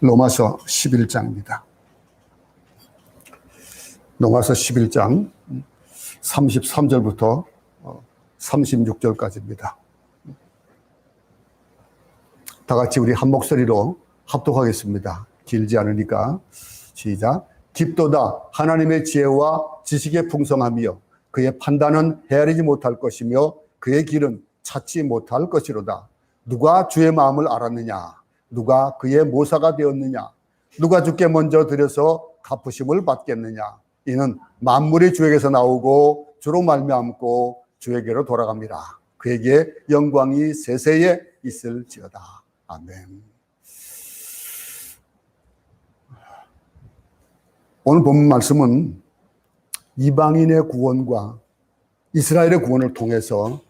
로마서 11장입니다. 로마서 11장 33절부터 36절까지입니다. 다 같이 우리 한 목소리로 합독하겠습니다. 길지 않으니까. 시작. 깊도다 하나님의 지혜와 지식의 풍성함이여 그의 판단은 헤아리지 못할 것이며 그의 길은 찾지 못할 것이로다. 누가 주의 마음을 알았느냐? 누가 그의 모사가 되었느냐? 누가 주께 먼저 드려서 갚으심을 받겠느냐? 이는 만물이 주에게서 나오고 주로 말미암고 주에게로 돌아갑니다. 그에게 영광이 세세에 있을지어다. 아멘. 오늘 본 말씀은 이방인의 구원과 이스라엘의 구원을 통해서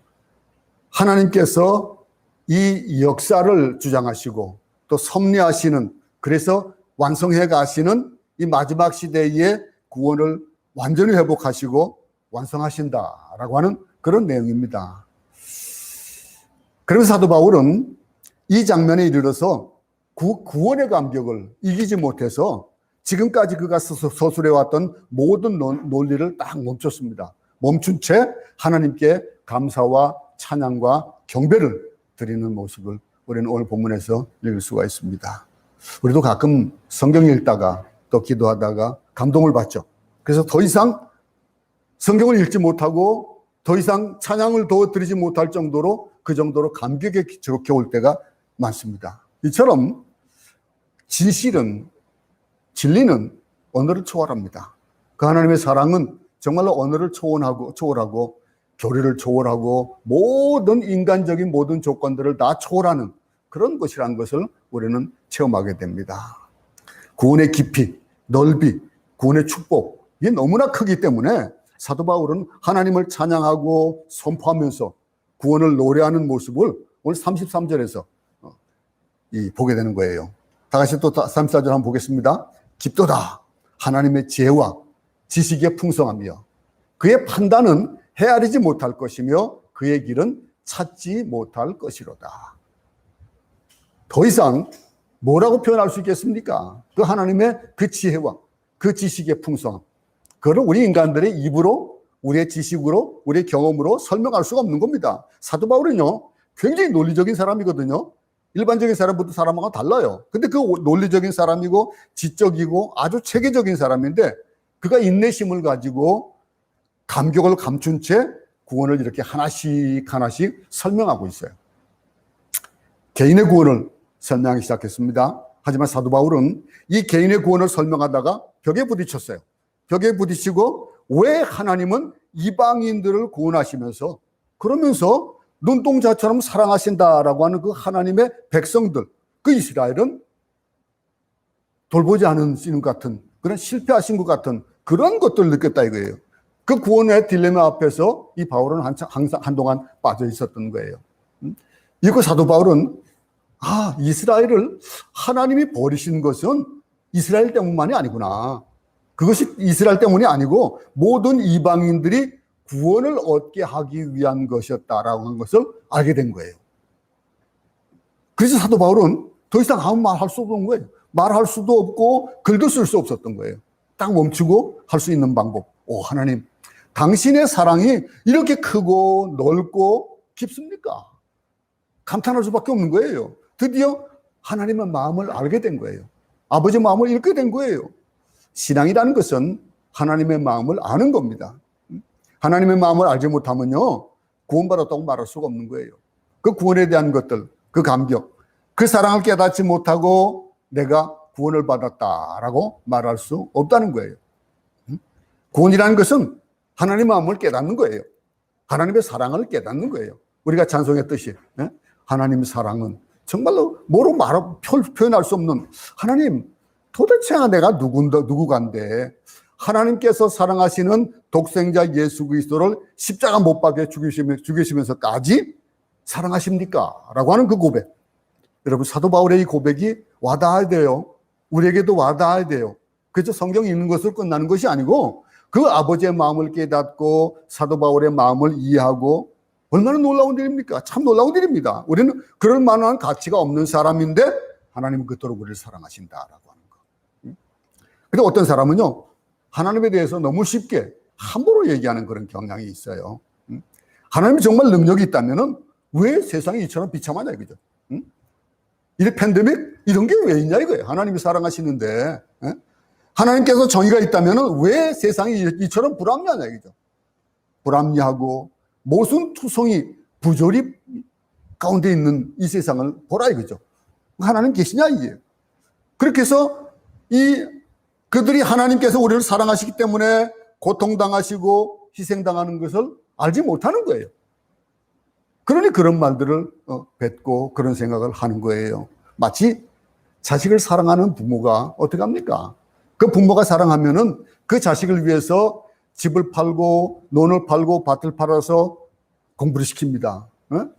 하나님께서 이 역사를 주장하시고 또 섭리하시는, 그래서 완성해 가시는 이 마지막 시대의 구원을 완전히 회복하시고 완성하신다라고 하는 그런 내용입니다. 그러면서 사도 바울은 이 장면에 이르러서 구원의 감격을 이기지 못해서 지금까지 그가 서술해왔던 모든 논리를 딱 멈췄습니다. 멈춘 채 하나님께 감사와 찬양과 경배를 드리는 모습을 우리는 오늘 본문에서 읽을 수가 있습니다. 우리도 가끔 성경 읽다가 또 기도하다가 감동을 받죠. 그래서 더 이상 성경을 읽지 못하고 더 이상 찬양을 더 드리지 못할 정도로 그 정도로 감격에 겨울 때가 많습니다. 이처럼 진실은, 진리는 언어를 초월합니다. 그 하나님의 사랑은 정말로 언어를 초월하고 교리를 초월하고 모든 인간적인 모든 조건들을 다 초월하는 그런 것이라는 것을 우리는 체험하게 됩니다. 구원의 깊이, 넓이, 구원의 축복, 이게 너무나 크기 때문에 사도 바울은 하나님을 찬양하고 선포하면서 구원을 노래하는 모습을 오늘 33절에서 보게 되는 거예요. 다 같이 또 34절 한번 보겠습니다. 깊도다 하나님의 지혜와 지식의 풍성함이여 그의 판단은 헤아리지 못할 것이며 그의 길은 찾지 못할 것이로다. 더 이상 뭐라고 표현할 수 있겠습니까? 그 하나님의 그 지혜와 그 지식의 풍성함, 그거를 우리 인간들의 입으로, 우리의 지식으로, 우리의 경험으로 설명할 수가 없는 겁니다. 사도 바울은요 굉장히 논리적인 사람이거든요. 일반적인 사람부터 사람하고 달라요. 근데 그 논리적인 사람이고 지적이고 아주 체계적인 사람인데 그가 인내심을 가지고 감격을 감춘 채 구원을 이렇게 하나씩 설명하고 있어요. 개인의 구원을 설명하기 시작했습니다. 하지만 사도 바울은 이 개인의 구원을 설명하다가 벽에 부딪혔어요. 벽에 부딪히고 왜 하나님은 이방인들을 구원하시면서 그러면서 눈동자처럼 사랑하신다라고 하는 그 하나님의 백성들, 그 이스라엘은 돌보지 않으시는 것 같은, 그런 실패하신 것 같은 그런 것들을 느꼈다 이거예요. 그 구원의 딜레마 앞에서 이 바울은 항상 한동안 빠져 있었던 거예요. 이거 사도 바울은 이스라엘을 하나님이 버리신 것은 이스라엘 때문만이 아니구나. 그것이 이스라엘 때문이 아니고 모든 이방인들이 구원을 얻게 하기 위한 것이었다라고 하는 것을 알게 된 거예요. 그래서 사도 바울은 더 이상 아무 말 할 수 없는 거예요. 말할 수도 없고 글도 쓸 수 없었던 거예요. 딱 멈추고 할 수 있는 방법. 하나님, 당신의 사랑이 이렇게 크고 넓고 깊습니까? 감탄할 수밖에 없는 거예요. 드디어 하나님의 마음을 알게 된 거예요. 아버지 마음을 읽게 된 거예요. 신앙이라는 것은 하나님의 마음을 아는 겁니다. 하나님의 마음을 알지 못하면요 구원받았다고 말할 수가 없는 거예요. 그 구원에 대한 것들, 그 감격, 그 사랑을 깨닫지 못하고 내가 구원을 받았다라고 말할 수 없다는 거예요. 구원이라는 것은 하나님의 마음을 깨닫는 거예요. 하나님의 사랑을 깨닫는 거예요. 우리가 찬송했듯이 하나님의 사랑은 정말로 뭐로 표현할 수 없는, 하나님 도대체 내가 누구간데 하나님께서 사랑하시는 독생자 예수 그리스도를 십자가 못 박혀 죽이시면서까지 사랑하십니까? 라고 하는 그 고백. 여러분, 사도 바울의 이 고백이 와닿아야 돼요. 우리에게도 와닿아야 돼요. 그래서 성경 읽는 것으로 끝나는 것이 아니고 그 아버지의 마음을 깨닫고 사도 바울의 마음을 이해하고, 얼마나 놀라운 일입니까? 참 놀라운 일입니다. 우리는 그럴 만한 가치가 없는 사람인데 하나님은 그토록 우리를 사랑하신다라고 하는 거. 근데 어떤 사람은요, 하나님에 대해서 너무 쉽게 함부로 얘기하는 그런 경향이 있어요. 하나님이 정말 능력이 있다면은 왜 세상이 이처럼 비참하냐 이거죠. 이 팬데믹 이런 게 왜 있냐 이거예요. 하나님이 사랑하시는데 하나님께서 정의가 있다면은 왜 세상이 이처럼 불합리하냐 이거죠. 불합리하고 모순 투성이 부조리 가운데 있는 이 세상을 보라 이거죠. 하나님 계시냐 이게. 그렇게 해서 그들이 하나님께서 우리를 사랑하시기 때문에 고통당하시고 희생당하는 것을 알지 못하는 거예요. 그러니 그런 말들을 뱉고 그런 생각을 하는 거예요. 마치 자식을 사랑하는 부모가 어떻게 합니까? 그 부모가 사랑하면은 그 자식을 위해서 집을 팔고 논을 팔고 밭을 팔아서 공부를 시킵니다.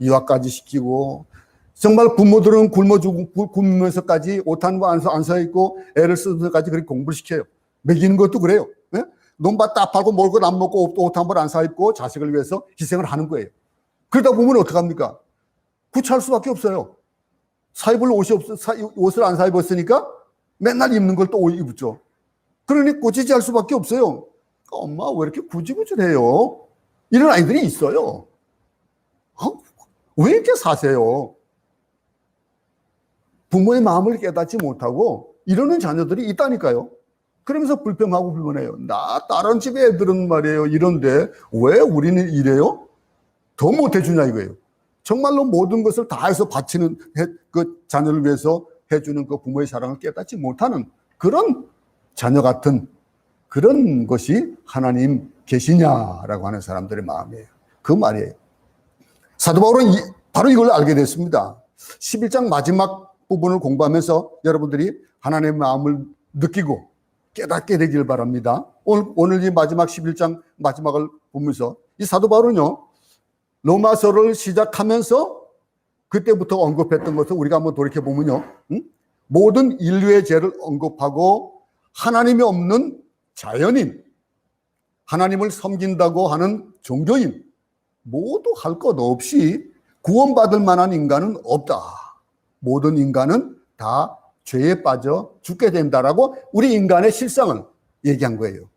유학까지 시키고 정말 부모들은 굶으면서까지 옷 한 번 안 사 입고 애를 쓰면서까지 그렇게 공부를 시켜요. 먹이는 것도 그래요. 논밭 딱 팔고 먹을 것 안 먹고 옷 한 번 안 사 입고 자식을 위해서 희생을 하는 거예요. 그러다 보면 어떡합니까? 구차할 수밖에 없어요. 사 입을 옷을 안 사 입었으니까 맨날 입는 걸 또 입죠. 그러니 꼬치지 할 수밖에 없어요. 엄마 왜 이렇게 구질구질해요? 이런 아이들이 있어요. 왜 이렇게 사세요? 부모의 마음을 깨닫지 못하고 이러는 자녀들이 있다니까요. 그러면서 불평하고 불만해요. 나 다른 집 애들은 말이에요 이런데 왜 우리는 이래요? 더 못해주냐 이거예요. 정말로 모든 것을 다 해서 바치는 그 자녀를 위해서 해주는 그 부모의 사랑을 깨닫지 못하는 그런 자녀 같은 그런 것이 하나님 계시냐라고 하는 사람들의 마음이에요. 그 말이에요. 사도 바울은 바로 이걸 알게 됐습니다. 11장 마지막 부분을 공부하면서 여러분들이 하나님의 마음을 느끼고 깨닫게 되길 바랍니다. 오늘 이 마지막 11장 마지막을 보면서 이 사도 바울은요, 로마서를 시작하면서 그때부터 언급했던 것을 우리가 한번 돌이켜보면요, 모든 인류의 죄를 언급하고 하나님이 없는 자연인, 하나님을 섬긴다고 하는 종교인, 모두 할 것 없이 구원받을 만한 인간은 없다. 모든 인간은 다 죄에 빠져 죽게 된다라고 우리 인간의 실상을 얘기한 거예요.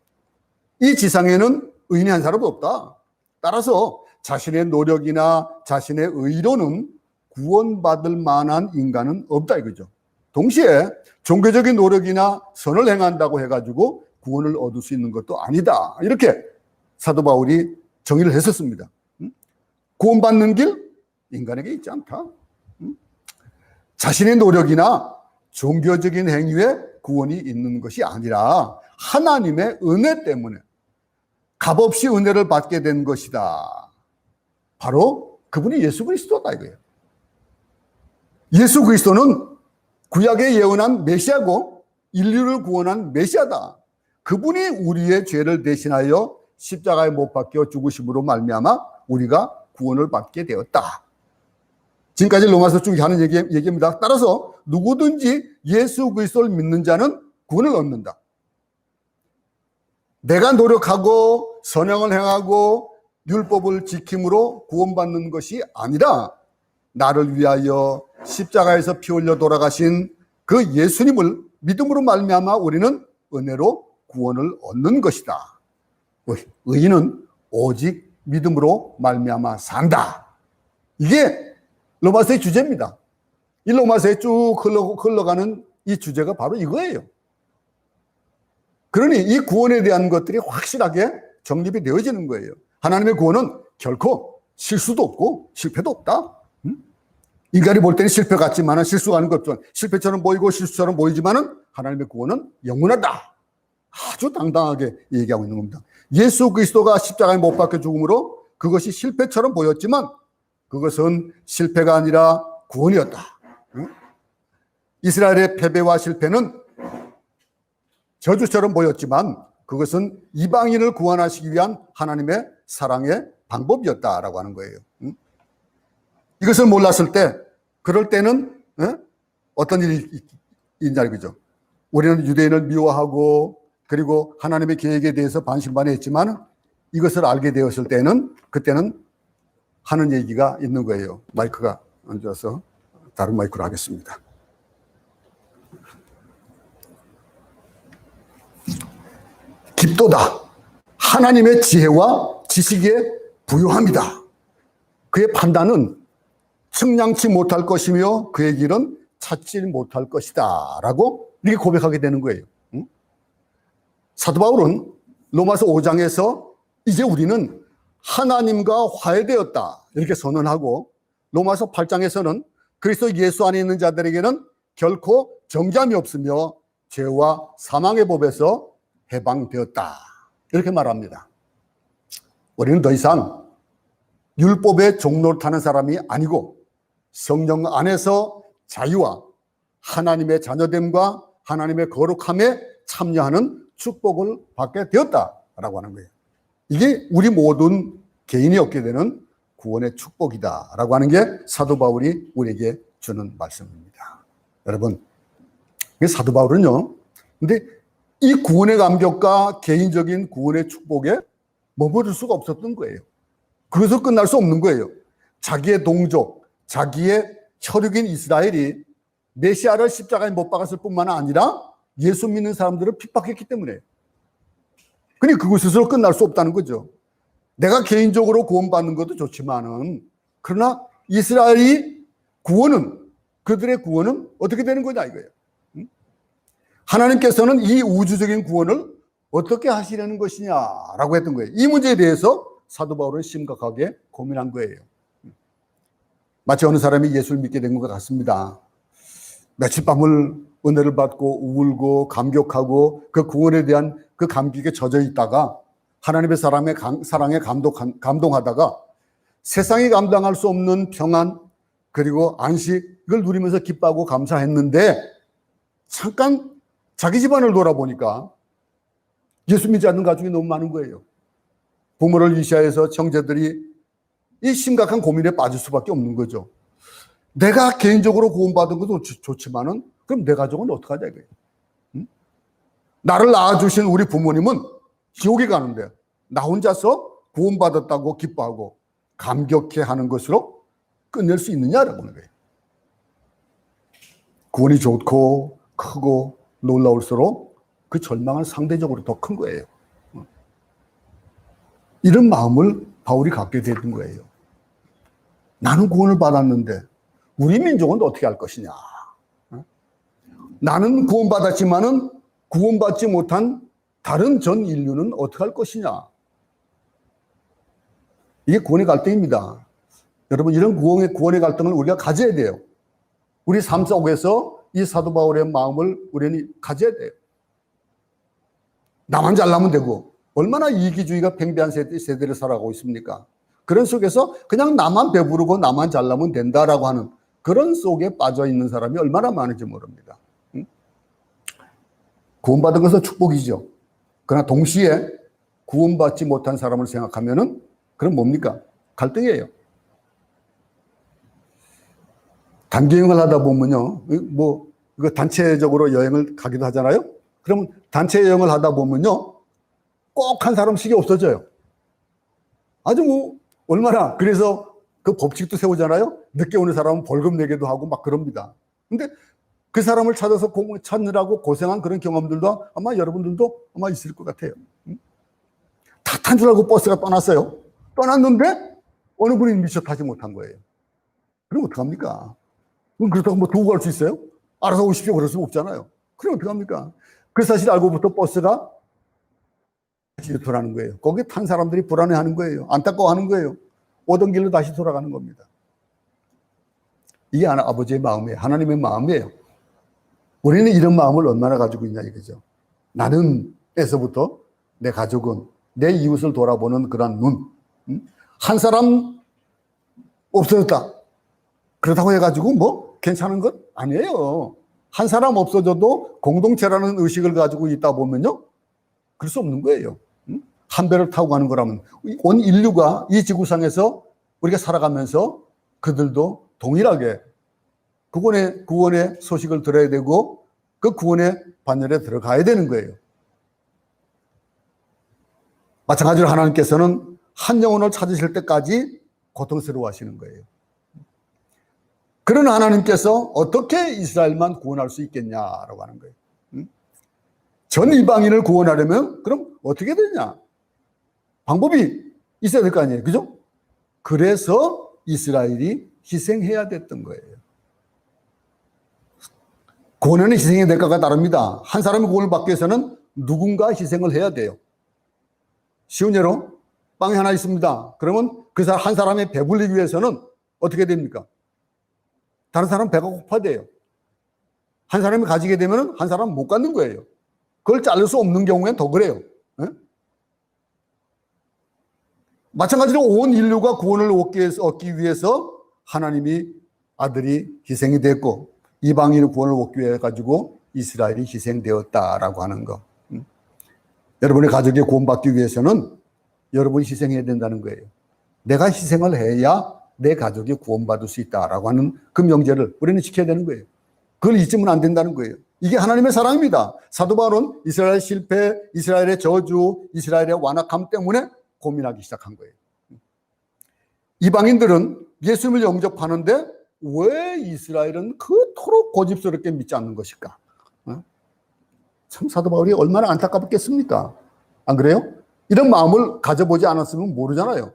이 지상에는 의인이 한 사람도 없다. 따라서 자신의 노력이나 자신의 의로는 구원받을 만한 인간은 없다 이거죠. 동시에 종교적인 노력이나 선을 행한다고 해가지고 구원을 얻을 수 있는 것도 아니다. 이렇게 사도 바울이 정의를 했었습니다. 구원받는 길 인간에게 있지 않다. 자신의 노력이나 종교적인 행위에 구원이 있는 것이 아니라 하나님의 은혜 때문에 값없이 은혜를 받게 된 것이다. 바로 그분이 예수 그리스도다 이거예요. 예수 그리스도는 구약에 예언한 메시아고 인류를 구원한 메시아다. 그분이 우리의 죄를 대신하여 십자가에 못 박혀 죽으심으로 말미암아 우리가 구원을 받게 되었다. 지금까지 로마서 쭉 하는 얘기입니다. 따라서 누구든지 예수 그리스도를 믿는 자는 구원을 얻는다. 내가 노력하고 선행을 행하고 율법을 지킴으로 구원받는 것이 아니라 나를 위하여 십자가에서 피 흘려 돌아가신 그 예수님을 믿음으로 말미암아 우리는 은혜로 구원을 얻는 것이다. 의인은 오직 믿음으로 말미암아 산다. 이게 로마서의 주제입니다. 이 로마서에 쭉 흘러가는 이 주제가 바로 이거예요. 그러니 이 구원에 대한 것들이 확실하게 정립이 되어지는 거예요. 하나님의 구원은 결코 실수도 없고 실패도 없다. 인간이 볼 때는 실패 같지만 실수가 아닌 것 없지만 실패처럼 보이고 실수처럼 보이지만 하나님의 구원은 영원하다. 아주 당당하게 얘기하고 있는 겁니다. 예수 그리스도가 십자가에 못 박혀 죽음으로 그것이 실패처럼 보였지만 그것은 실패가 아니라 구원이었다. 이스라엘의 패배와 실패는 저주처럼 보였지만 그것은 이방인을 구원하시기 위한 하나님의 사랑의 방법이었다라고 하는 거예요. 이것을 몰랐을 때, 그럴 때는 어떤 일이 있냐 이거죠. 우리는 유대인을 미워하고 그리고 하나님의 계획에 대해서 반신반의했지만 이것을 알게 되었을 때는 그때는 하는 얘기가 있는 거예요. 마이크가 안 좋아서 다른 마이크로 하겠습니다. 깊도다. 하나님의 지혜와 지식에 부유합니다. 그의 판단은 측량치 못할 것이며 그의 길은 찾지 못할 것이다 라고 이렇게 고백하게 되는 거예요. 사도 바울은 로마서 5장에서 이제 우리는 하나님과 화해되었다 이렇게 선언하고, 로마서 8장에서는 그리스도 예수 안에 있는 자들에게는 결코 정죄함이 없으며 죄와 사망의 법에서 해방되었다 이렇게 말합니다. 우리는 더 이상 율법의 종로를 타는 사람이 아니고 성령 안에서 자유와 하나님의 자녀됨과 하나님의 거룩함에 참여하는 축복을 받게 되었다라고 하는 거예요. 이게 우리 모든 개인이 얻게 되는 구원의 축복이다라고 하는 게 사도 바울이 우리에게 주는 말씀입니다. 여러분, 사도 바울은요, 근데 이 구원의 감격과 개인적인 구원의 축복에 머무를 수가 없었던 거예요. 그것으로 끝날 수 없는 거예요. 자기의 동족, 자기의 혈육인 이스라엘이 메시아를 십자가에 못 박았을 뿐만 아니라 예수 믿는 사람들을 핍박했기 때문에. 그러니 그것으로 끝날 수 없다는 거죠. 내가 개인적으로 구원받는 것도 좋지만은, 그러나 이스라엘이 구원은, 그들의 구원은 어떻게 되는 거냐 이거예요. 하나님께서는 이 우주적인 구원을 어떻게 하시려는 것이냐라고 했던 거예요. 이 문제에 대해서 사도 바울은 심각하게 고민한 거예요. 마치 어느 사람이 예수를 믿게 된 것 같습니다. 며칠 밤을 은혜를 받고 울고 감격하고 그 구원에 대한 그 감격에 젖어 있다가 하나님의 사랑에 감동하다가 세상이 감당할 수 없는 평안 그리고 안식을 누리면서 기뻐하고 감사했는데, 잠깐 자기 집안을 돌아보니까 예수 믿지 않는 가족이 너무 많은 거예요. 부모를 의시해서 형제들이 이 심각한 고민에 빠질 수밖에 없는 거죠. 내가 개인적으로 구원받은 것도 좋지만은 그럼 내 가족은 어떡하냐 이거예요. 나를 낳아주신 우리 부모님은 지옥에 가는데 나 혼자서 구원받았다고 기뻐하고 감격해 하는 것으로 끝낼 수 있느냐라고 하는 거예요. 구원이 좋고 크고 놀라울수록 그 절망은 상대적으로 더 큰 거예요. 이런 마음을 바울이 갖게 되는 거예요. 나는 구원을 받았는데 우리 민족은 어떻게 할 것이냐. 나는 구원받았지만은 구원받지 못한 다른 전 인류는 어떻게 할 것이냐. 이게 구원의 갈등입니다. 여러분, 이런 구원의 갈등을 우리가 가져야 돼요. 우리 삶 속에서 이 사도 바울의 마음을 우리는 가져야 돼요. 나만 잘나면 되고, 얼마나 이기주의가 팽배한 세대를 살아가고 있습니까? 그런 속에서 그냥 나만 배부르고 나만 잘나면 된다라고 하는 그런 속에 빠져 있는 사람이 얼마나 많은지 모릅니다. 구원받은 것은 축복이죠. 그러나 동시에 구원받지 못한 사람을 생각하면은 그럼 뭡니까? 갈등이에요. 단기 여행을 하다 보면요, 뭐 이거 단체적으로 여행을 가기도 하잖아요. 그러면 단체 여행을 하다 보면요, 꼭 한 사람씩이 없어져요. 아주 뭐 얼마나, 그래서 그 법칙도 세우잖아요. 늦게 오는 사람은 벌금 내기도 하고 막 그럽니다. 근데 그 사람을 찾느라고 고생한 그런 경험들도 아마 여러분들도 아마 있을 것 같아요. 다 탄 줄 알고 버스가 떠났어요. 떠났는데 어느 분이 미처 타지 못한 거예요. 그럼 어떡합니까? 그럼 그렇다고 뭐 두고 갈 수 있어요? 알아서 오십시오 그럴 수 없잖아요. 그럼 어떡합니까? 그 사실 알고부터 버스가 다시 돌아가는 거예요. 거기에 탄 사람들이 불안해하는 거예요. 안타까워하는 거예요. 오던 길로 다시 돌아가는 겁니다. 이게 아버지의 마음이에요. 하나님의 마음이에요. 우리는 이런 마음을 얼마나 가지고 있냐 이거죠. 나는 에서부터 내 가족은, 내 이웃을 돌아보는 그런 눈. 한 사람 없어졌다. 그렇다고 해가지고 뭐 괜찮은 것 아니에요. 한 사람 없어져도 공동체라는 의식을 가지고 있다 보면요, 그럴 수 없는 거예요. 한 배를 타고 가는 거라면 온 인류가 이 지구상에서 우리가 살아가면서 그들도 동일하게 구원의 소식을 들어야 되고 그 구원의 반열에 들어가야 되는 거예요. 마찬가지로 하나님께서는 한 영혼을 찾으실 때까지 고통스러워 하시는 거예요. 그런 하나님께서 어떻게 이스라엘만 구원할 수 있겠냐라고 하는 거예요. 전 이방인을 구원하려면 그럼 어떻게 되냐? 방법이 있어야 될 거 아니에요. 그죠? 그래서 이스라엘이 희생해야 됐던 거예요. 구원에는 희생의 대가가 다릅니다. 한 사람이 구원을 받기 위해서는 누군가 희생을 해야 돼요. 쉬운 예로 빵이 하나 있습니다. 그러면 그 한 사람의 배불리기 위해서는 어떻게 됩니까? 다른 사람 배가 고파돼요. 한 사람이 가지게 되면 한 사람은 못 갖는 거예요. 그걸 자를 수 없는 경우엔 더 그래요. 네? 마찬가지로 온 인류가 구원을 얻기 위해서 하나님이 아들이 희생이 됐고 이방인의 구원을 얻기 위해 가지고 이스라엘이 희생되었다라고 하는 거. 여러분의 가족이 구원받기 위해서는 여러분이 희생해야 된다는 거예요. 내가 희생을 해야 내 가족이 구원받을 수 있다라고 하는 그 명제를 우리는 지켜야 되는 거예요. 그걸 잊으면 안 된다는 거예요. 이게 하나님의 사랑입니다. 사도 바울은 이스라엘 실패, 이스라엘의 저주, 이스라엘의 완악함 때문에 고민하기 시작한 거예요. 이방인들은 예수님을 영접하는데 왜 이스라엘은 그토록 고집스럽게 믿지 않는 것일까? 참 사도 바울이 얼마나 안타깝겠습니까? 안 그래요? 이런 마음을 가져보지 않았으면 모르잖아요.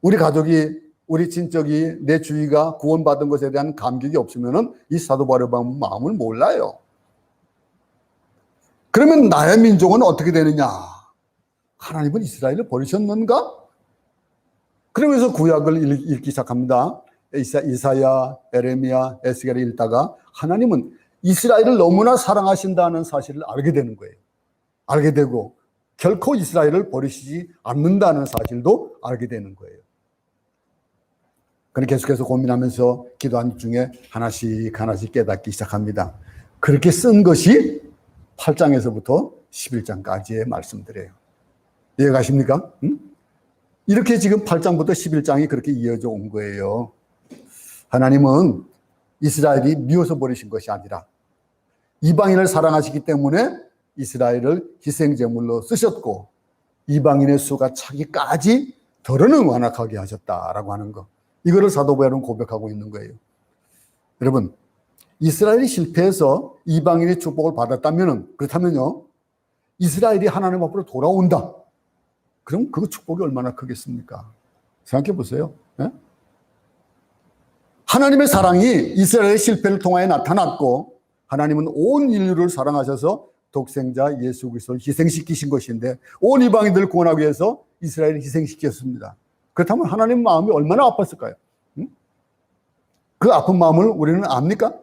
우리 가족이, 우리 친척이, 내 주위가 구원받은 것에 대한 감격이 없으면 이 사도 바울의 마음을 몰라요. 그러면 나의 민족은 어떻게 되느냐? 하나님은 이스라엘을 버리셨는가? 그러면서 구약을 읽기 시작합니다. 이사야, 에레미야, 에스겔을 읽다가 하나님은 이스라엘을 너무나 사랑하신다는 사실을 알게 되는 거예요. 알게 되고 결코 이스라엘을 버리시지 않는다는 사실도 알게 되는 거예요. 그는 계속해서 고민하면서 기도하는 중에 하나씩 깨닫기 시작합니다. 그렇게 쓴 것이 8장에서부터 11장까지의 말씀들이에요. 이해가십니까? 이렇게 지금 8장부터 11장이 그렇게 이어져 온 거예요. 하나님은 이스라엘이 미워서 버리신 것이 아니라 이방인을 사랑하시기 때문에 이스라엘을 희생제물로 쓰셨고 이방인의 수가 차기까지 더러는 완악하게 하셨다라고 하는 것. 이거를 사도 바울은 고백하고 있는 거예요. 여러분, 이스라엘이 실패해서 이방인의 축복을 그렇다면요, 이스라엘이 하나님 앞으로 돌아온다. 그럼 그 축복이 얼마나 크겠습니까? 생각해 보세요. 네? 하나님의 사랑이 이스라엘의 실패를 통하여 나타났고 하나님은 온 인류를 사랑하셔서 독생자 예수 그리스도를 희생시키신 것인데 온 이방인들을 구원하기 위해서 이스라엘을 희생시켰습니다. 그렇다면 하나님 마음이 얼마나 아팠을까요? 그 아픈 마음을 우리는 압니까?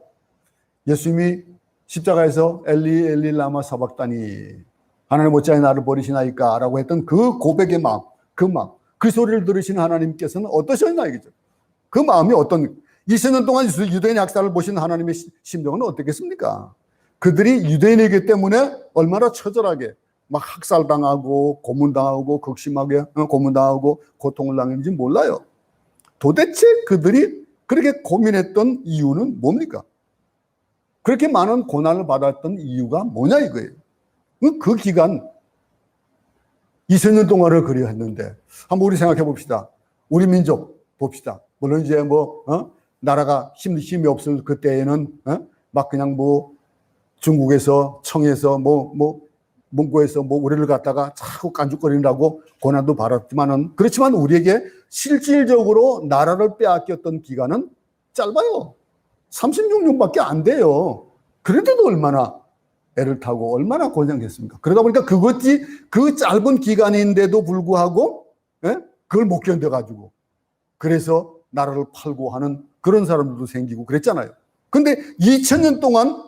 예수님이 십자가에서 엘리 엘리 라마 사박다니 하나님 어찌하여 나를 버리시나이까 라고 했던 그 고백의 마음, 그 소리를 들으시는 하나님께서는 어떠셨나 이거죠. 그 마음이 2000년 동안 유대인 역사를 보신 하나님의 심정은 어떻겠습니까? 그들이 유대인이기 때문에 얼마나 처절하게 막 학살당하고 고문당하고 극심하게 고문당하고 고통을 당했는지 몰라요. 도대체 그들이 그렇게 고민했던 이유는 뭡니까? 그렇게 많은 고난을 받았던 이유가 뭐냐 이거예요. 그 기간 2000년 동안을 그려 했는데 한번 우리 생각해 봅시다. 우리 민족 봅시다. 물론 이제 나라가 힘이 없을 그때에는 막 그냥 중국에서 청에서 몽고에서 우리를 갖다가 자꾸 깐죽거리느라고 고난도 받았지만은 그렇지만 우리에게 실질적으로 나라를 빼앗겼던 기간은 짧아요. 36년밖에 안 돼요. 그런데도 얼마나 애를 타고 얼마나 고생했습니까? 그러다 보니까 그 짧은 기간인데도 불구하고 그걸 못 견뎌가지고 그래서 나라를 팔고 하는 그런 사람들도 생기고 그랬잖아요. 근데 2000년 동안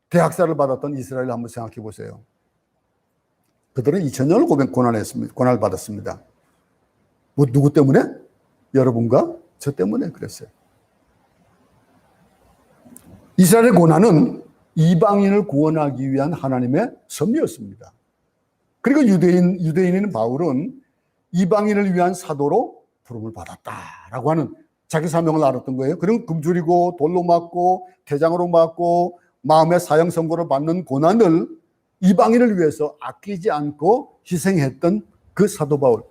대학살을 받았던 이스라엘을 한번 생각해 보세요. 그들은 2000년을 고난을 받았습니다. 누구 때문에? 여러분과 저 때문에 그랬어요. 이스라엘의 고난은 이방인을 구원하기 위한 하나님의 섭리였습니다. 그리고 유대인인 바울은 이방인을 위한 사도로 부름을 받았다라고 하는 자기 사명을 알았던 거예요. 그럼 금줄이고 돌로 맞고 태장으로 맞고 마음의 사형 선고를 받는 고난을 이방인을 위해서 아끼지 않고 희생했던 그 사도 바울.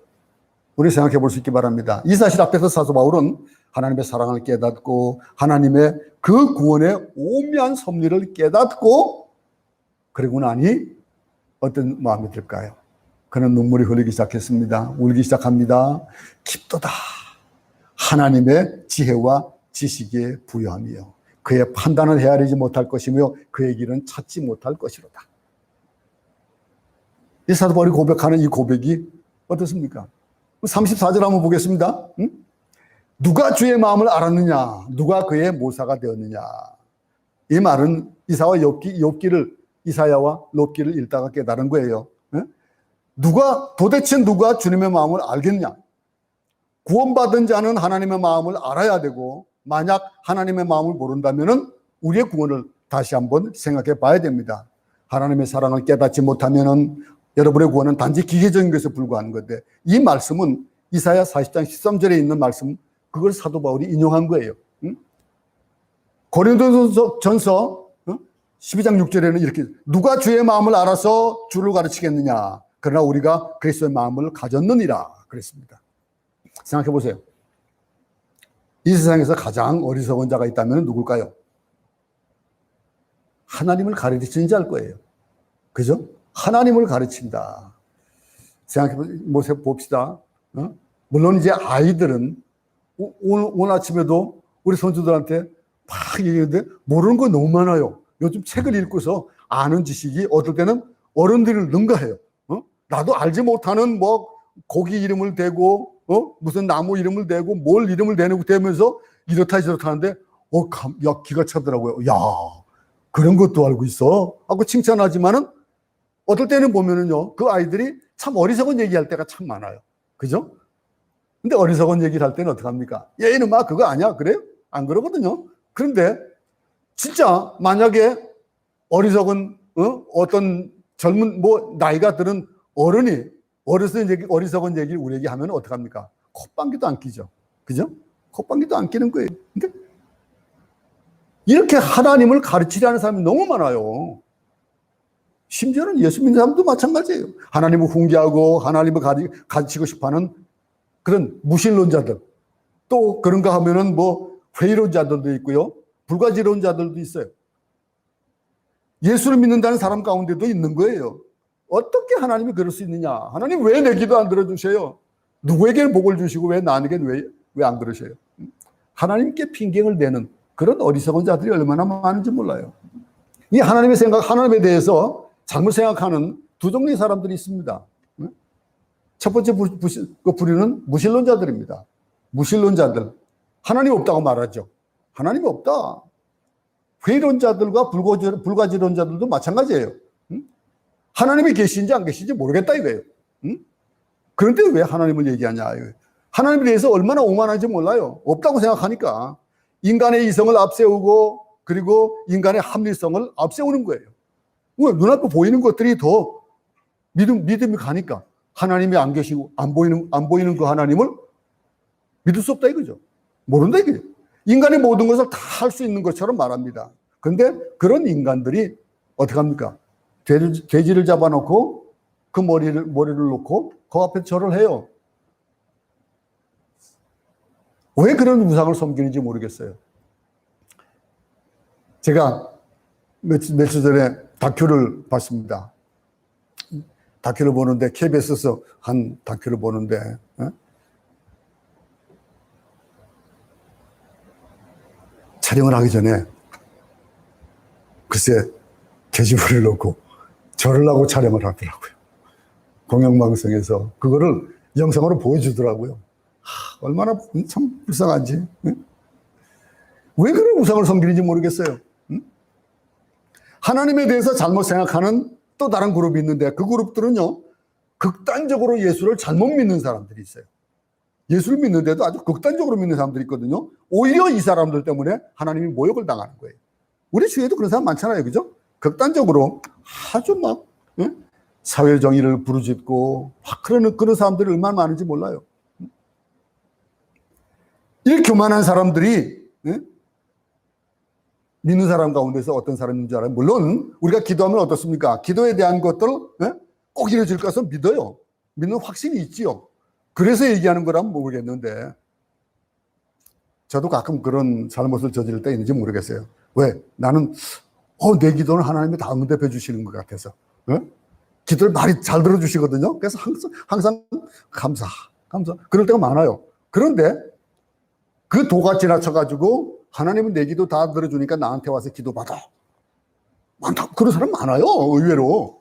우리 생각해 볼 수 있기 바랍니다. 이 사실 앞에서 사도 바울은 하나님의 사랑을 깨닫고 하나님의 그 구원의 오묘한 섭리를 깨닫고 그러고 나니 어떤 마음이 들까요? 그는 눈물이 흐르기 시작했습니다. 울기 시작합니다. 깊도다. 하나님의 지혜와 지식에 부여하며 그의 판단을 헤아리지 못할 것이며 그의 길은 찾지 못할 것이로다. 이 사도 바울이 고백하는 이 고백이 어떻습니까? 34절 한번 보겠습니다. 누가 주의 마음을 알았느냐? 누가 그의 모사가 되었느냐? 이 말은 이사와 욥기를 이사야와 욥기를 읽다가 깨달은 거예요. 도대체 누가 주님의 마음을 알겠냐? 구원받은 자는 하나님의 마음을 알아야 되고, 만약 하나님의 마음을 모른다면 우리의 구원을 다시 한번 생각해 봐야 됩니다. 하나님의 사랑을 깨닫지 못하면 여러분의 구원은 단지 기계적인 것에 불과한 건데, 이 말씀은 이사야 40장 13절에 있는 말씀, 그걸 사도 바울이 인용한 거예요. 고린도전서 12장 6절에는 이렇게, 누가 주의 마음을 알아서 주를 가르치겠느냐? 그러나 우리가 그리스도의 마음을 가졌느니라 그랬습니다. 생각해 보세요. 이 세상에서 가장 어리석은 자가 있다면 누굴까요? 하나님을 가르치는 자일 거예요. 그죠? 하나님을 가르친다. 생각해 봅시다. 물론 이제 아이들은 오늘 아침에도 우리 손주들한테 막 얘기했는데 모르는 거 너무 많아요. 요즘 책을 읽고서 아는 지식이 어떨 때는 어른들을 능가해요. 나도 알지 못하는 뭐 고기 이름을 대고 무슨 나무 이름을 대고 뭘 이름을 대면서 이렇다 저렇다 하는데 야, 기가 차더라고요. 야, 그런 것도 알고 있어 하고 칭찬하지만은 어떨 때는 보면은요, 그 아이들이 참 어리석은 얘기할 때가 참 많아요. 그죠? 근데 어리석은 얘기를 할 때는 어떡합니까? 얘는 막 그거 아니야? 그래요? 안 그러거든요. 그런데 진짜 만약에 어리석은 어떤 젊은 나이가 들은 어른이 어리석은 얘기를 우리에게 하면 어떡합니까? 콧방귀도 안 끼죠. 그죠? 콧방귀도 안 끼는 거예요. 근데 이렇게 하나님을 가르치려는 사람이 너무 많아요. 심지어는 예수 믿는 사람도 마찬가지예요. 하나님을 훈계하고 하나님을 가르치고 싶어하는 그런 무신론자들, 또 그런가 하면은 회의론자들도 있고요, 불가지론자들도 있어요. 예수를 믿는다는 사람 가운데도 있는 거예요. 어떻게 하나님이 그럴 수 있느냐? 하나님 왜 내 기도 안 들어주세요? 누구에게는 복을 주시고 왜 나에게는 왜 안 그러셔요? 하나님께 핑계를 대는 그런 어리석은 자들이 얼마나 많은지 몰라요. 이 하나님에 대해서 잘못 생각하는 두 종류의 사람들이 있습니다. 첫 번째 부류는 무신론자들입니다. 무신론자들. 하나님 없다고 말하죠. 하나님 없다. 회의론자들과 불가지론자들도 마찬가지예요. 하나님이 계신지 안 계신지 모르겠다 이거예요. 그런데 왜 하나님을 얘기하냐. 하나님에 대해서 얼마나 오만한지 몰라요. 없다고 생각하니까. 인간의 이성을 앞세우고 그리고 인간의 합리성을 앞세우는 거예요. 눈앞에 보이는 것들이 더 믿음이 가니까 하나님이 안 계시고 안 보이는 그 하나님을 믿을 수 없다 이거죠. 모른다 이거죠. 인간의 모든 것을 다 할 수 있는 것처럼 말합니다. 그런데 그런 인간들이 어떻게 합니까? 돼지를 잡아놓고 그 머리를 놓고 그 앞에 절을 해요. 왜 그런 우상을 섬기는지 모르겠어요. 제가 며칠 전에 다큐를 봤습니다. 다큐를 보는데 KBS에서 한 다큐를 보는데 촬영을 하기 전에 글쎄 돼지머리를 놓고 절을 하고 촬영을 하더라고요. 공영방송에서 그거를 영상으로 보여주더라고요. 얼마나 참 불쌍한지. 왜 그런 우상을 섬기는지 모르겠어요. 하나님에 대해서 잘못 생각하는 또 다른 그룹이 있는데 그 그룹들은요, 극단적으로 예수를 잘못 믿는 사람들이 있어요. 예수를 믿는데도 아주 극단적으로 믿는 사람들이 있거든요. 오히려 이 사람들 때문에 하나님이 모욕을 당하는 거예요. 우리 주위에도 그런 사람 많잖아요. 그죠? 극단적으로 아주 막 사회 정의를 부르짖고 막 그런 사람들이 얼마나 많은지 몰라요. 이렇게 교만한 사람들이 믿는 사람 가운데서 어떤 사람인 줄 알아요? 물론 우리가 기도하면 어떻습니까? 기도에 대한 것들 꼭 이루어질 것을 믿어요. 믿는 확신이 있지요. 그래서 얘기하는 거라면 모르겠는데 저도 가끔 그런 잘못을 저지를 때 있는지 모르겠어요. 왜? 나는 내 기도는 하나님이 다 응답해 주시는 것 같아서. 기도를 많이 잘 들어주시거든요. 그래서 항상 감사. 그럴 때가 많아요. 그런데 그 도가 지나쳐가지고 하나님은 내 기도 다 들어주니까 나한테 와서 기도받아. 많다. 그런 사람 많아요. 의외로.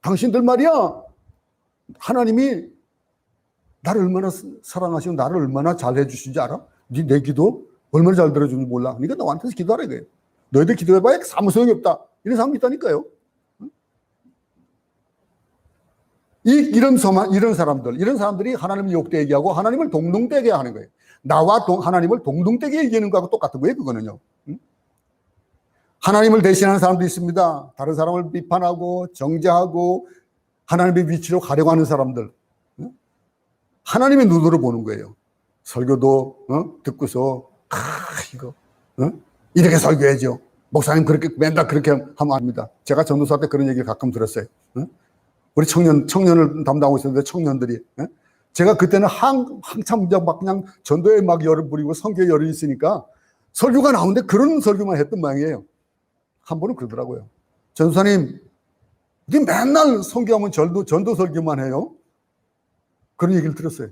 당신들 말이야. 하나님이 나를 얼마나 사랑하시고 나를 얼마나 잘해 주시는지 알아? 내 기도 얼마나 잘 들어주는지 몰라. 그러니까 나한테서 기도하라 이거예요. 너희들 기도해봐야 아무 소용이 없다. 이런 사람이 있다니까요. 이런 사람들이 하나님을 욕되게 하고 하나님을 동등되게 하는 거예요. 나와 하나님을 동등되게 얘기하는 거하고 똑같은 거예요, 그거는요. 하나님을 대신하는 사람도 있습니다. 다른 사람을 비판하고 정죄하고 하나님의 위치로 가려고 하는 사람들. 하나님의 눈으로 보는 거예요. 설교도 듣고서 이거 이렇게 설교해야죠. 목사님 그렇게 맨날 그렇게 하면 안 합니다. 제가 전도사 때 그런 얘기를 가끔 들었어요. 우리 청년을 담당하고 있었는데 청년들이 제가 그때는 한참 막 그냥 전도에 막 열을 부리고 성교에 열이 있으니까 설교가 나오는데 그런 설교만 했던 모양이에요. 한 번은 그러더라고요. 전도사님, 맨날 성교하면 전도 설교만 해요? 그런 얘기를 들었어요.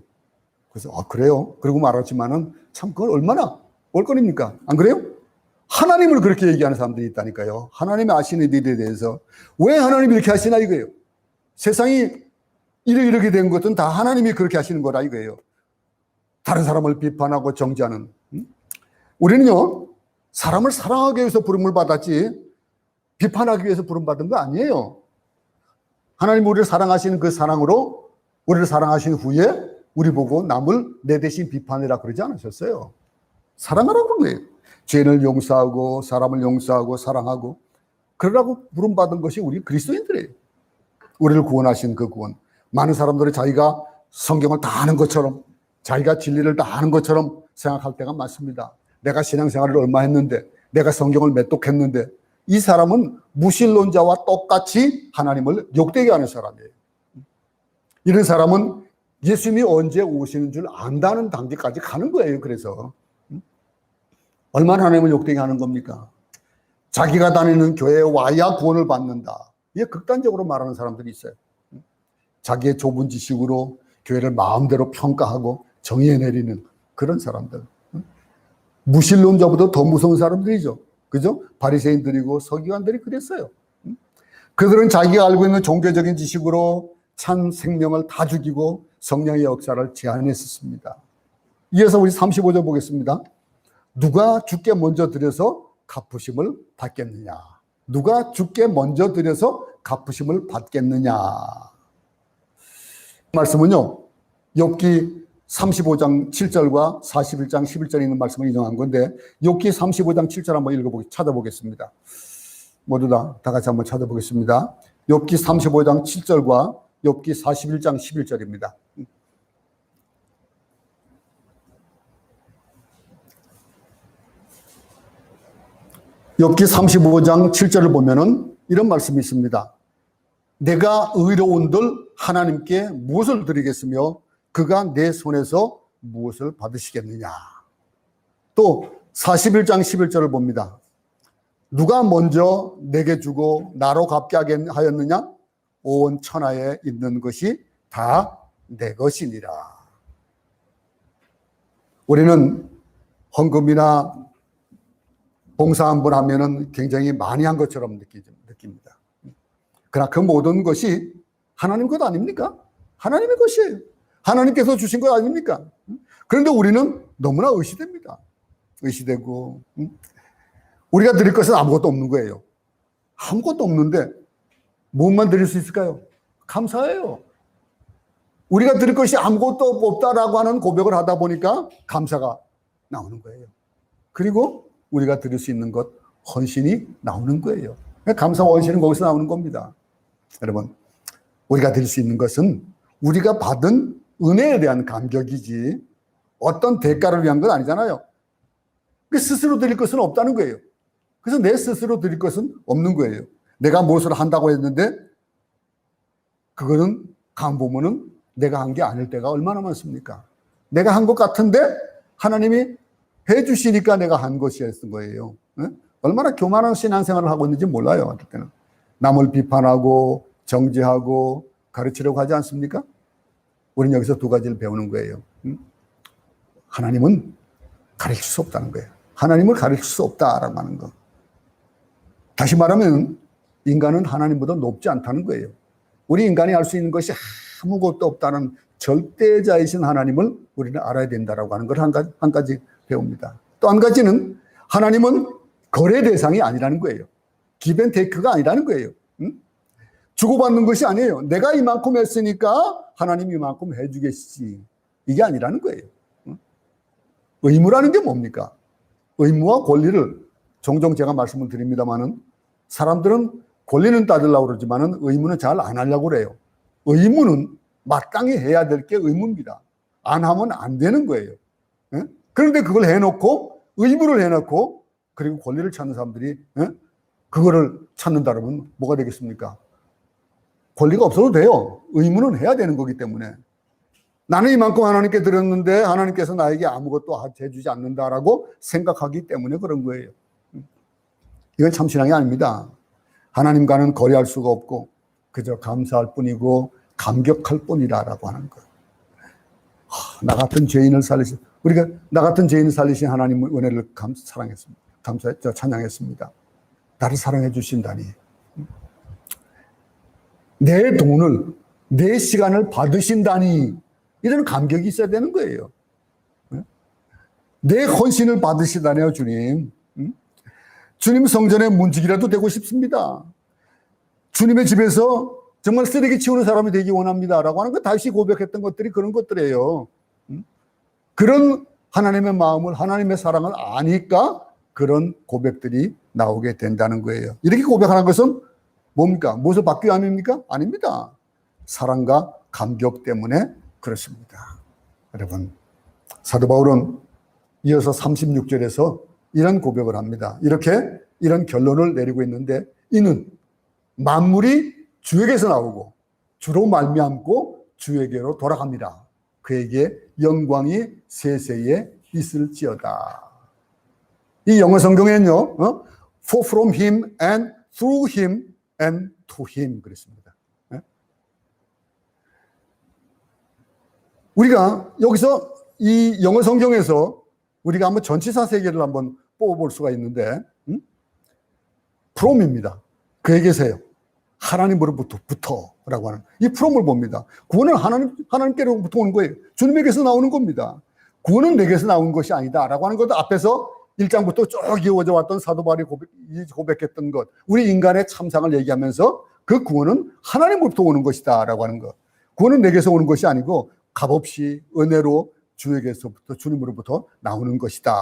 그래서 그래요? 그러고 말았지만은 참 그건 얼마나 올거리입니까? 안 그래요? 하나님을 그렇게 얘기하는 사람들이 있다니까요. 하나님이 아시는 일에 대해서 왜 하나님이 이렇게 하시나 이거예요. 세상이 이렇게 된 것은 다 하나님이 그렇게 하시는 거라 이거예요. 다른 사람을 비판하고 정죄하는. 우리는요, 사람을 사랑하기 위해서 부름을 받았지 비판하기 위해서 부름받은 거 아니에요. 하나님 우리를 사랑하시는 그 사랑으로 우리를 사랑하신 후에 우리 보고 남을 내 대신 비판해라 그러지 않으셨어요. 사랑하라고 그런 거예요. 죄를 용서하고 사람을 용서하고 사랑하고 그러라고 부름받은 것이 우리 그리스도인들이에요. 우리를 구원하신 그 구원. 많은 사람들이 자기가 성경을 다 아는 것처럼 자기가 진리를 다 아는 것처럼 생각할 때가 많습니다. 내가 신앙생활을 얼마 했는데 내가 성경을 몇 독 했는데 이 사람은 무신론자와 똑같이 하나님을 욕되게 하는 사람이에요. 이런 사람은 예수님이 언제 오시는 줄 안다는 단계까지 가는 거예요. 그래서 얼마나 하나님을 욕되게 하는 겁니까? 자기가 다니는 교회에 와야 구원을 받는다. 이게 극단적으로 말하는 사람들이 있어요. 자기의 좁은 지식으로 교회를 마음대로 평가하고 정의해 내리는 그런 사람들. 무신론자보다 더 무서운 사람들이죠. 그죠? 바리새인들이고 서기관들이 그랬어요. 그들은 자기가 알고 있는 종교적인 지식으로 참 생명을 다 죽이고 성령의 역사를 제한했었습니다. 이어서 우리 35절 보겠습니다. 누가 주께 먼저 드려서 갚으심을 받겠느냐? 누가 주께 먼저 드려서 갚으심을 받겠느냐? 말씀은요, 욥기 35장 7절과 41장 11절에 있는 말씀을 인용한 건데 욥기 35장 7절 한번 찾아보겠습니다. 모두 다 같이 한번 찾아보겠습니다. 욥기 35장 7절과 욥기 41장 11절입니다. 욥기 35장 7절을 보면은 이런 말씀이 있습니다. 내가 의로운들 하나님께 무엇을 드리겠으며 그가 내 손에서 무엇을 받으시겠느냐. 또 41장 11절을 봅니다. 누가 먼저 내게 주고 나로 갚게 하였느냐? 온 천하에 있는 것이 다 내 것이니라. 우리는 헌금이나 봉사 한번 하면은 굉장히 많이 한 것처럼 느낍니다. 그러나 그 모든 것이 하나님 것 아닙니까? 하나님의 것이에요. 하나님께서 주신 것 아닙니까? 그런데 우리는 너무나 의시됩니다. 의시되고 우리가 드릴 것은 아무것도 없는 거예요. 아무것도 없는데 무엇만 드릴 수 있을까요? 감사해요. 우리가 드릴 것이 아무것도 없다라고 하는 고백을 하다 보니까 감사가 나오는 거예요. 그리고 우리가 드릴 수 있는 것, 헌신이 나오는 거예요. 감사와 헌신은 거기서 나오는 겁니다. 여러분, 우리가 드릴 수 있는 것은 우리가 받은 은혜에 대한 감격이지 어떤 대가를 위한 건 아니잖아요. 스스로 드릴 것은 없다는 거예요. 그래서 내 스스로 드릴 것은 없는 거예요. 내가 무엇을 한다고 했는데 그거는 간 보면은 내가 한 게 아닐 때가 얼마나 많습니까? 내가 한 것 같은데 하나님이 해 주시니까 내가 한 것이었던 거예요. 얼마나 교만한 신앙생활을 하고 있는지 몰라요. 어떨 때는 남을 비판하고 정죄하고 가르치려고 하지 않습니까? 우리는 여기서 두 가지를 배우는 거예요. 하나님은 가르칠 수 없다는 거예요. 하나님을 가르칠 수 없다라고 하는 거. 다시 말하면 인간은 하나님보다 높지 않다는 거예요. 우리 인간이 알 수 있는 것이 아무것도 없다는 절대자이신 하나님을 우리는 알아야 된다라고 하는 걸 한 가지 배웁니다. 또 한 가지는 하나님은 거래 대상이 아니라는 거예요. 기브앤테이크가 아니라는 거예요. 주고받는 것이 아니에요. 내가 이만큼 했으니까 하나님이 이만큼 해주겠지. 이게 아니라는 거예요. 의무라는 게 뭡니까? 의무와 권리를 종종 제가 말씀을 드립니다만은 사람들은 권리는 따지려고 그러지만은 의무는 잘 안 하려고 그래요. 의무는 마땅히 해야 될 게 의무입니다. 안 하면 안 되는 거예요. 그런데 그걸 해놓고 의무를 해놓고 그리고 권리를 찾는 사람들이 그거를 찾는다 그러면 뭐가 되겠습니까? 권리가 없어도 돼요. 의무는 해야 되는 거기 때문에. 나는 이만큼 하나님께 드렸는데 하나님께서 나에게 아무것도 해주지 않는다라고 생각하기 때문에 그런 거예요. 이건 참 신앙이 아닙니다. 하나님과는 거래할 수가 없고 그저 감사할 뿐이고 감격할 뿐이라고 하는 거예요. 나 같은 죄인을 살리신, 우리가 나 같은 죄인을 살리신 하나님의 은혜를 사랑했습니다. 감사했죠. 찬양했습니다. 나를 사랑해 주신다니. 내 돈을, 내 시간을 받으신다니. 이런 감격이 있어야 되는 거예요. 내 헌신을 받으시다네요, 주님. 주님 성전의 문지기라도 되고 싶습니다. 주님의 집에서 정말 쓰레기 치우는 사람이 되기 원합니다라고 하는 거 다시 고백했던 것들이 그런 것들이에요. 그런 하나님의 마음을, 하나님의 사랑을 아니까 그런 고백들이 나오게 된다는 거예요. 이렇게 고백하는 것은 뭡니까? 무엇을 받기 위함입니까? 아닙니다. 사랑과 감격 때문에 그렇습니다. 여러분, 사도 바울은 이어서 36절에서 이런 고백을 합니다. 이런 결론을 내리고 있는데, 이는 만물이 주에게서 나오고 주로 말미암고 주에게로 돌아갑니다. 그에게 영광이 세세에 있을지어다. 이 영어 성경에는요, for from him and through him and to him 그랬습니다. 우리가 여기서 이 영어 성경에서 우리가 한번 전치사 세계를 한번 뽑아볼 수가 있는데, from입니다. 그에게서요. 하나님으로부터라고 하는 이 from을 봅니다. 구원은 하나님께로부터 오는 거예요. 주님에게서 나오는 겁니다. 구원은 내게서 나온 것이 아니다라고 하는 것도 앞에서 1장부터 쭉 이어져 왔던 사도 바울이 고백했던 것, 우리 인간의 참상을 얘기하면서 그 구원은 하나님으로부터 오는 것이다라고 하는 것. 구원은 내게서 오는 것이 아니고 값없이 은혜로 주에게서부터, 주님으로부터 나오는 것이다.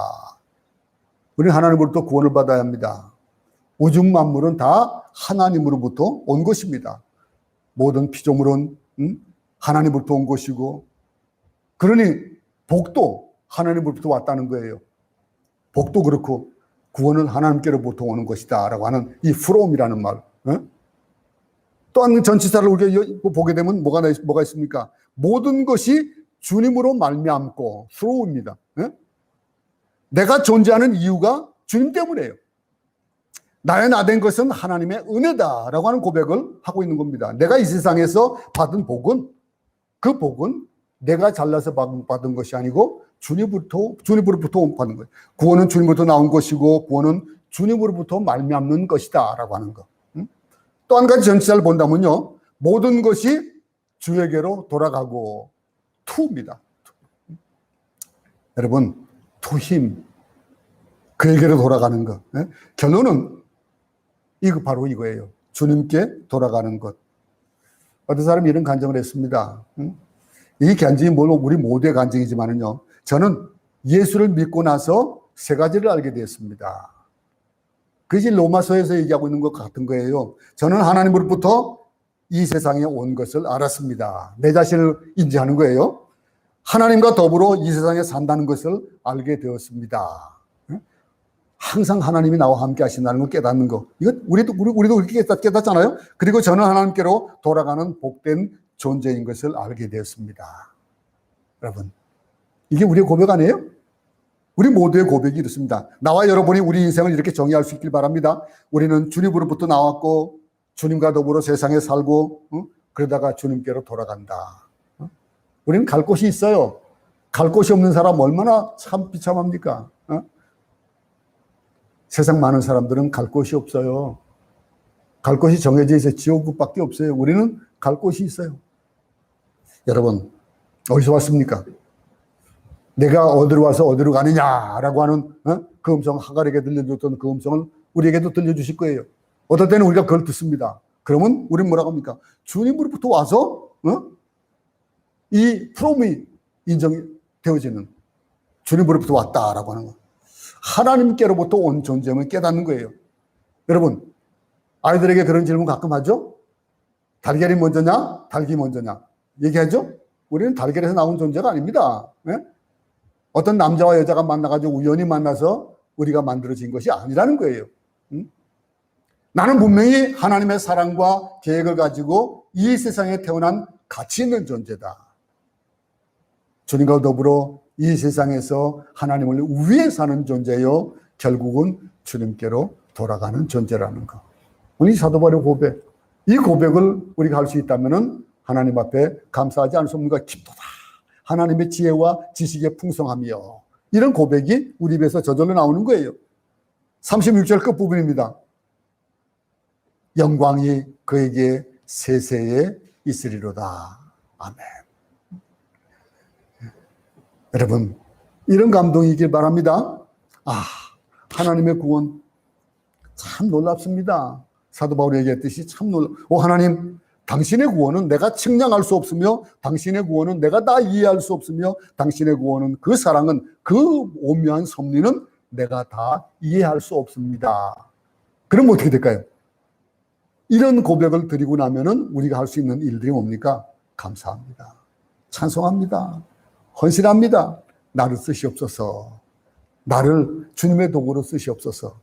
우리는 하나님으로부터 구원을 받아야 합니다. 우주 만물은 다 하나님으로부터 온 것입니다. 모든 피조물은 하나님으로부터 온 것이고, 그러니 복도 하나님으로부터 왔다는 거예요. 복도 그렇고 구원은 하나님께로부터 오는 것이다 라고 하는 이 from이라는 말. 또한 전치사를 우리가 보게 되면 뭐가 있습니까? 모든 것이 주님으로 말미암고 through입니다. 내가 존재하는 이유가 주님 때문이에요. 나의 나된 것은 하나님의 은혜다라고 하는 고백을 하고 있는 겁니다. 내가 이 세상에서 받은 복은, 그 복은 내가 잘나서 받은 것이 아니고 주님으로부터 받는 거예요. 구원은 주님으로부터 나온 것이고 구원은 주님으로부터 말미암는 것이다 라고 하는 것. 또 한 가지 전치사를 본다면요, 모든 것이 주에게로 돌아가고 to입니다. 여러분, to him, 그에게로 돌아가는 것. 결론은 바로 이거예요. 주님께 돌아가는 것. 어떤 사람이 이런 간증을 했습니다. 이 간증이 우리 모두의 간증이지만은요, 저는 예수를 믿고 나서 세 가지를 알게 되었습니다. 그것이 로마서에서 얘기하고 있는 것 같은 거예요. 저는 하나님으로부터 이 세상에 온 것을 알았습니다. 내 자신을 인지하는 거예요. 하나님과 더불어 이 세상에 산다는 것을 알게 되었습니다. 항상 하나님이 나와 함께 하신다는 걸 깨닫는 거. 이거 우리도 그렇게 깨닫잖아요. 그리고 저는 하나님께로 돌아가는 복된 존재인 것을 알게 되었습니다. 여러분, 이게 우리의 고백 아니에요? 우리 모두의 고백이 이렇습니다. 나와 여러분이 우리 인생을 이렇게 정의할 수 있길 바랍니다. 우리는 주님으로부터 나왔고 주님과 더불어 세상에 살고 그러다가 주님께로 돌아간다. 우리는 갈 곳이 있어요. 갈 곳이 없는 사람 얼마나 참 비참합니까? 세상 많은 사람들은 갈 곳이 없어요. 갈 곳이 정해져 있어요. 지옥밖에 없어요. 우리는 갈 곳이 있어요. 여러분, 어디서 왔습니까? 내가 어디로 와서 어디로 가느냐라고 하는 그 음성, 하갈에게 들려줬던 그 음성을 우리에게도 들려주실 거예요. 어떨 때는 우리가 그걸 듣습니다. 그러면 우리는 뭐라고 합니까? 주님으로부터 와서 이 프롬이 인정이 되어지는, 주님으로부터 왔다라고 하는 거. 하나님께로부터 온 존재임을 깨닫는 거예요. 여러분, 아이들에게 그런 질문 가끔 하죠? 달걀이 먼저냐? 닭이 먼저냐? 얘기하죠? 우리는 달걀에서 나온 존재가 아닙니다. 네? 어떤 남자와 여자가 만나가지고 우연히 만나서 우리가 만들어진 것이 아니라는 거예요. 나는 분명히 하나님의 사랑과 계획을 가지고 이 세상에 태어난 가치 있는 존재다. 주님과 더불어 이 세상에서 하나님을 위해 사는 존재요, 결국은 주님께로 돌아가는 존재라는 것. 오늘 이 사도 바울의 고백, 이 고백을 우리가 할 수 있다면 하나님 앞에 감사하지 않을 수 없는 것. 기도다. 하나님의 지혜와 지식의 풍성함이요. 이런 고백이 우리 입에서 저절로 나오는 거예요. 36절 끝부분입니다. 영광이 그에게 세세에 있으리로다. 아멘. 여러분, 이런 감동이길 바랍니다. 하나님의 구원 참 놀랍습니다. 사도 바울이 얘기했듯이 참 하나님, 당신의 구원은 내가 측량할 수 없으며 당신의 구원은 내가 다 이해할 수 없으며 당신의 구원은, 그 사랑은, 그 오묘한 섭리는 내가 다 이해할 수 없습니다. 그럼 어떻게 될까요? 이런 고백을 드리고 나면은 우리가 할 수 있는 일들이 뭡니까? 감사합니다. 찬송합니다. 헌신합니다. 나를 쓰시옵소서. 나를 주님의 도구로 쓰시옵소서.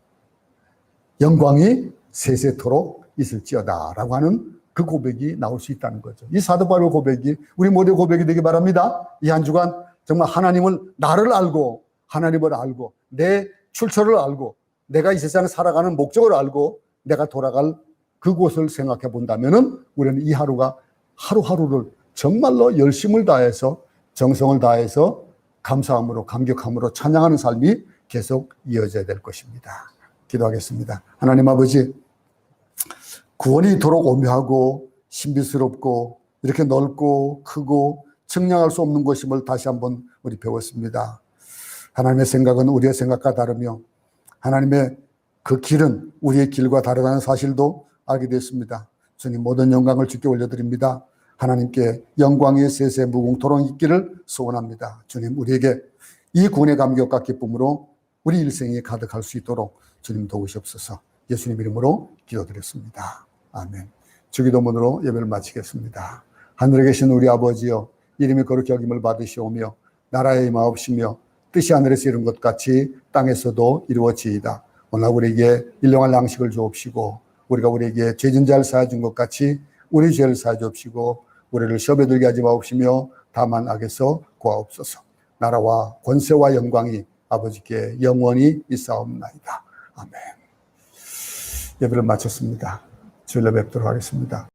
영광이 세세토록 있을지어다 라고 하는 그 고백이 나올 수 있다는 거죠. 이 사도 바울의 고백이 우리 모두의 고백이 되기 바랍니다. 이 한 주간 정말 하나님을, 나를 알고, 하나님을 알고, 내 출처를 알고, 내가 이 세상에 살아가는 목적을 알고 내가 돌아갈 그곳을 생각해 본다면은 우리는 이 하루가, 하루하루를 정말로 열심을 다해서, 정성을 다해서 감사함으로, 감격함으로 찬양하는 삶이 계속 이어져야 될 것입니다. 기도하겠습니다. 하나님 아버지, 구원이 이토록 오묘하고 신비스럽고 이렇게 넓고 크고 측량할 수 없는 것임을 다시 한번 우리 배웠습니다. 하나님의 생각은 우리의 생각과 다르며 하나님의 그 길은 우리의 길과 다르다는 사실도 알게 됐습니다. 주님, 모든 영광을 주께 올려드립니다. 하나님께 영광의 세세 무궁토록 있기를 소원합니다. 주님, 우리에게 이 구원의 감격과 기쁨으로 우리 일생이 가득할 수 있도록 주님 도우시옵소서. 예수님 이름으로 기도드렸습니다. 아멘. 주기도문으로 예배를 마치겠습니다. 하늘에 계신 우리 아버지여, 이름이 거룩히 여김을 받으시오며 나라에 임하옵시며 뜻이 하늘에서 이룬 것 같이 땅에서도 이루어지이다. 오늘 우리에게 일용할 양식을 주옵시고 우리가 우리에게 죄진 자를 사하여 준 것 같이 우리 죄를 사하여 주옵시고 우리를 시험에 들게 하지 마옵시며 다만 악에서 구하옵소서. 나라와 권세와 영광이 아버지께 영원히 있사옵나이다. 아멘. 예배를 마쳤습니다. 주일날 뵙도록 하겠습니다.